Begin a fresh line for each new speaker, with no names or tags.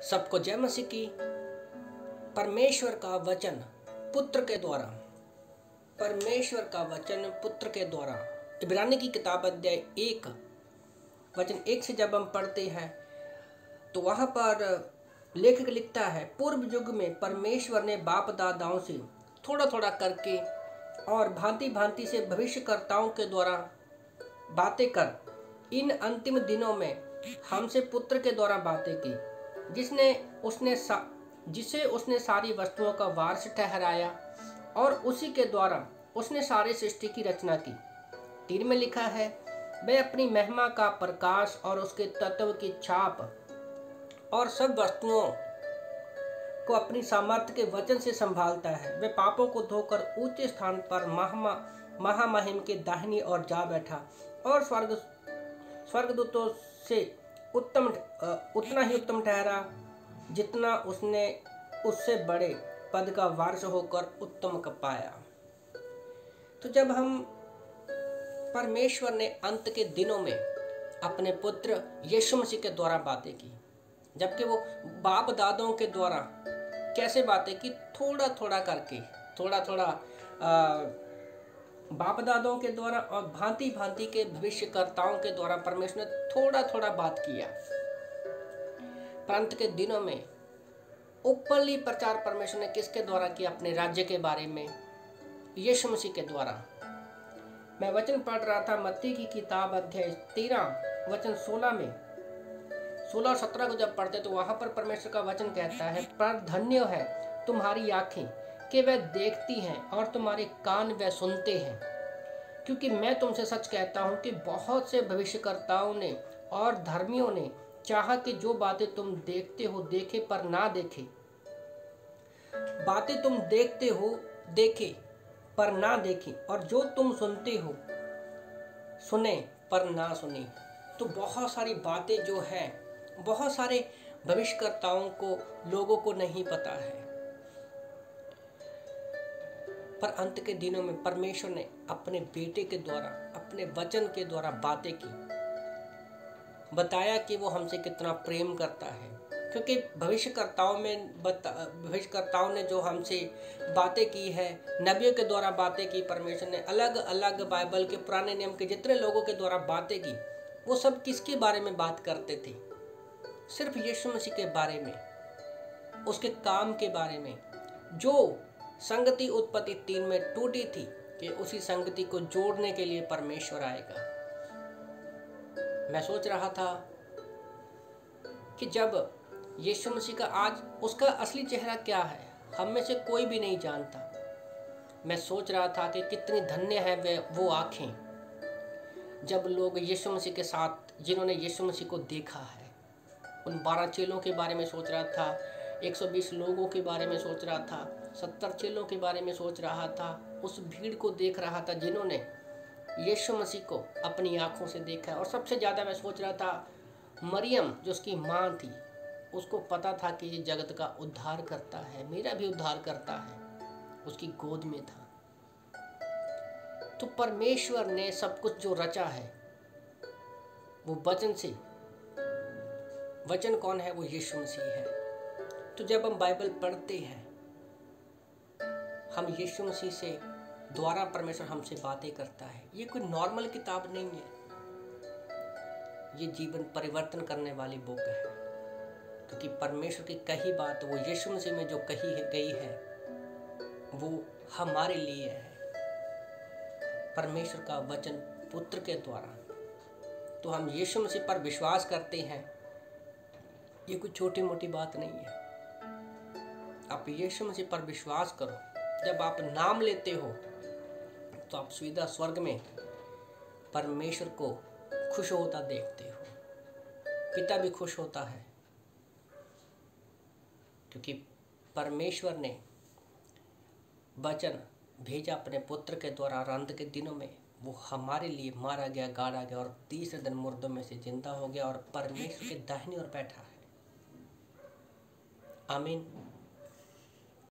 सबको जय मसीह की। परमेश्वर का वचन पुत्र के द्वारा, परमेश्वर का वचन पुत्र के द्वारा। इब्रानी की किताब अध्याय 1 वचन 1 से जब हम पढ़ते हैं तो वहाँ पर लेखक लिखता है, पूर्व युग में परमेश्वर ने बाप दादाओं से थोड़ा थोड़ा करके और भांति भांति से भविष्यकर्ताओं के द्वारा बातें कर इन अंतिम दिनों में हमसे पुत्र के द्वारा बातें की, जिसे उसने सारी वस्तुओं का वारिस ठहराया और उसी के द्वारा उसने सारी सृष्टि की रचना की। 3 में लिखा है, वह अपनी महिमा का प्रकाश और उसके तत्व की छाप और सब वस्तुओं को अपनी सामर्थ्य के वचन से संभालता है। वह पापों को धोकर ऊंचे स्थान पर महामहिम के दाहिनी ओर जा बैठा और स्वर्गदूतों से उतना ही उत्तम ठहरा जितना उसने उससे बड़े पद का वारिस होकर उत्तम पाया। तो जब हम परमेश्वर ने अंत के दिनों में अपने पुत्र यीशु मसीह के द्वारा बातें की, जबकि वो बाप दादों के द्वारा कैसे बातें की, थोड़ा थोड़ा करके, थोड़ा थोड़ा बाप दादों के द्वारा और भांति भांति के भविष्यकर्ताओं के द्वारा परमेश्वर ने थोड़ा थोड़ा बात किया। पर अंत के दिनों में ओपनली प्रचार परमेश्वर ने किसके द्वारा किया? अपने राज्य के बारे में, यीशु मसीह के द्वारा। मैं वचन पढ़ रहा था मत्ती की किताब अध्याय 13 वचन 16 में, 16 और 17 को जब पढ़ते तो वहां पर परमेश्वर का वचन कहता है, पर धन्य है तुम्हारी आंखें कि वह देखती हैं और तुम्हारे कान वह सुनते हैं, क्योंकि मैं तुमसे सच कहता हूं कि बहुत से भविष्यकर्ताओं ने और धर्मियों ने चाहा कि जो बातें तुम देखते हो देखे पर ना देखे, बातें तुम देखते हो देखे पर ना देखे, और जो तुम सुनते हो सुने पर ना सुने। तो बहुत सारी बातें जो है, बहुत सारे भविष्यकर्ताओं को, लोगों को नहीं पता है। पर अंत के दिनों में परमेश्वर ने अपने बेटे के द्वारा, अपने वचन के द्वारा बातें की, बताया कि वो हमसे कितना प्रेम करता है। क्योंकि भविष्यकर्ताओं ने जो हमसे बातें की है, नबियों के द्वारा बातें की, परमेश्वर ने अलग अलग बाइबल के पुराने नियम के जितने लोगों के द्वारा बातें की, वो सब किसके बारे में बात करते थे? सिर्फ यीशु मसीह के बारे में, उसके काम के बारे में, जो संगति उत्पत्ति 3 में टूटी थी कि उसी संगति को जोड़ने के लिए परमेश्वर आएगा। मैं सोच रहा था कि जब यीशु मसीह का आज उसका असली चेहरा क्या है, हम में से कोई भी नहीं जानता। मैं सोच रहा था कि कितनी धन्य है वो आंखें जब लोग यीशु मसीह के साथ, जिन्होंने यीशु मसीह को देखा है। उन 12 चेलों के बारे में सोच रहा था, 120 लोगों के बारे में सोच रहा था, 70 चेलों के बारे में सोच रहा था, उस भीड़ को देख रहा था जिन्होंने यीशु मसीह को अपनी आंखों से देखा है। और सबसे ज़्यादा मैं सोच रहा था मरियम, जो उसकी माँ थी, उसको पता था कि ये जगत का उद्धार करता है, मेरा भी उद्धार करता है, उसकी गोद में था। तो परमेश्वर ने सब कुछ जो रचा है वो वचन से, वचन कौन है? वो यीशु मसीह है। तो जब हम बाइबल पढ़ते हैं, हम यीशु मसीह से द्वारा परमेश्वर हमसे बातें करता है। ये कोई नॉर्मल किताब नहीं है, ये जीवन परिवर्तन करने वाली बुक है। क्योंकि परमेश्वर की कही बात, वो यीशु मसीह में जो कही गई है, वो हमारे लिए है, परमेश्वर का वचन पुत्र के द्वारा। तो हम यीशु मसीह पर विश्वास करते हैं, ये कोई छोटी मोटी बात नहीं है। आप यीशु मसीह पर विश्वास करो। जब आप नाम लेते हो तो आप सीधा स्वर्ग में परमेश्वर को खुश होता देखते हो। पिता भी खुश होता है, क्योंकि परमेश्वर ने वचन भेजा अपने पुत्र के द्वारा। अंत के दिनों में वो हमारे लिए मारा गया, गाड़ा गया और तीसरे दिन मुर्दों में से जिंदा हो गया और परमेश्वर के दाहिनी ओर बैठा है। आमीन।